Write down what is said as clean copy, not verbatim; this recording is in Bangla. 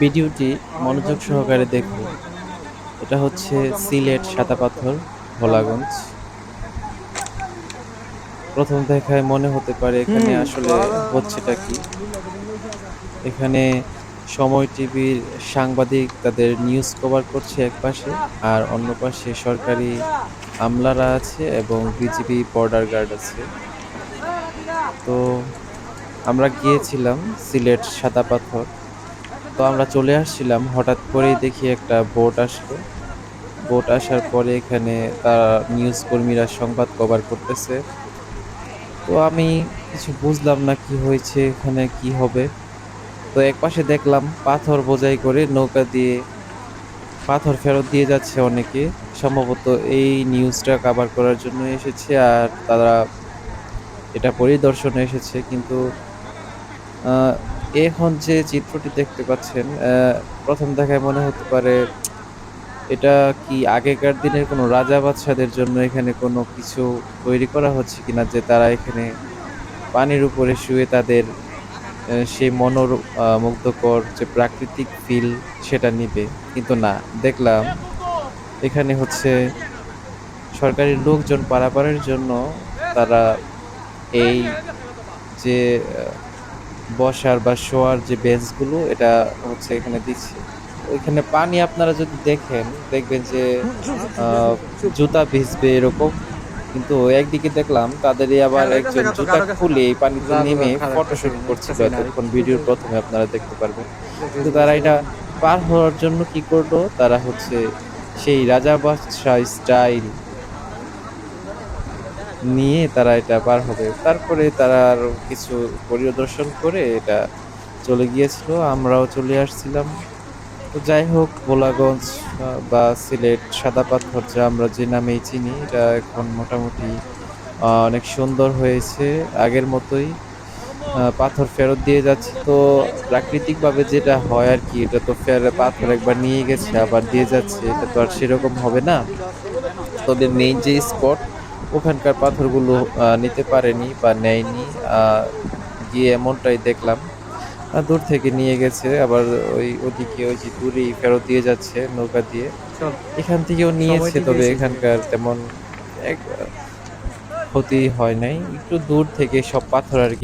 ভিডিওটি মনোযোগ সহকারে দেখুন। এটা হচ্ছে সিলেট সাদাপাথর ভোলাগঞ্জ। প্রথম দেখায় মনে হতে পারে এখানে আসলে হচ্ছেটা কি। এখানে সময় টিভির সাংবাদিক তাদের নিউজ কভার করছে একপাশে, আর অন্য পাশে সরকারি আমলারা আছে এবং বিজিবি বর্ডার গার্ড আছে। তো আমরা গিয়েছিলাম সিলেট সাদাপাথর। তো আমরা চলে আসছিলাম, হঠাৎ করেই দেখি একটা বোট আসলো। বোট আসার পরে এখানে তারা নিউজ কর্মীরা সংবাদ কভার করতেছে। তো আমি কিছু বুঝলাম না কি হয়েছে, এখানে কি হবে। তো একপাশে দেখলাম পাথর বোঝাই করে নৌকা দিয়ে পাথর ফেরত দিয়ে যাচ্ছে অনেকে। সম্ভবত এই নিউজটা কভার করার জন্য এসেছে, আর তারা এটা পরিদর্শনে এসেছে। কিন্তু আহ, এখন যে চিত্রটি দেখতে পাচ্ছেন, প্রথম দেখায় মনে হতে পারে এটা কি আগেকার দিনের কোনো রাজা বাদশাদের জন্য এখানে কোনো কিছু তৈরি করা হচ্ছে কিনা, যে তারা এখানে পানির উপরে শুয়ে তাদের সেই মুগ্ধকর যে প্রাকৃতিক ফিল সেটা নিবে। কিন্তু না, দেখলাম এখানে হচ্ছে সরকারি লোকজন পারাপারের জন্য তারা এই যে বসার বা শোয়ার যে বেঞ্চগুলো এটা হচ্ছে এখানে দিচ্ছে। ওইখানে পানি আপনারা যদি দেখেন, দেখবেন যে আহ, জুতা ভিজবে এরকম। কিন্তু একদিকে দেখলাম তাদের আবার একজন জুতা খুলে এই পানিতে নেমে ফটোশুট করছিল এতক্ষণ। ভিডিওর প্রথমে আপনারা দেখতে পারবেন। কিন্তু তারা এটা পার হওয়ার জন্য কি করলো, তারা হচ্ছে সেই রাজা বাদশাহ স্টাইল নিয়ে তারা এটা পার হবে। তারপরে তারা আরো কিছু পরিদর্শন করে এটা চলে গিয়েছিল, আমরাও চলে আসছিলাম। তো যাই হোক, ভোলাগঞ্জ বা সিলেট সাদা পাথর যা আমরা যে নামেই চিনি, এটা এখন মোটামুটি অনেক সুন্দর হয়েছে, আগের মতোই। পাথর ফেরত দিয়ে যাচ্ছে। তো প্রাকৃতিকভাবে যেটা হয় আর কি, এটা তো পাথর একবার নিয়ে গেছে আবার দিয়ে যাচ্ছে, এটা তো আর সেরকম হবে না। তবে মেইন যে স্পট, ওখানকার পাথরগুলো নিতে পারেনি বা নেয়নি। আহ, গিয়ে এমনটাই দেখলাম। দূর থেকে নিয়ে গেছে, আবার ওদিকে ওই যে দূরেই ফেরত দিয়ে যাচ্ছে নৌকা দিয়ে। চল এখান থেকেও সময় নিয়েছে, টিভি তবে এসেছে। এখানকার তেমন এক ক্ষতি হয় নাই। একটু দূর থেকে সব পাথর আর কি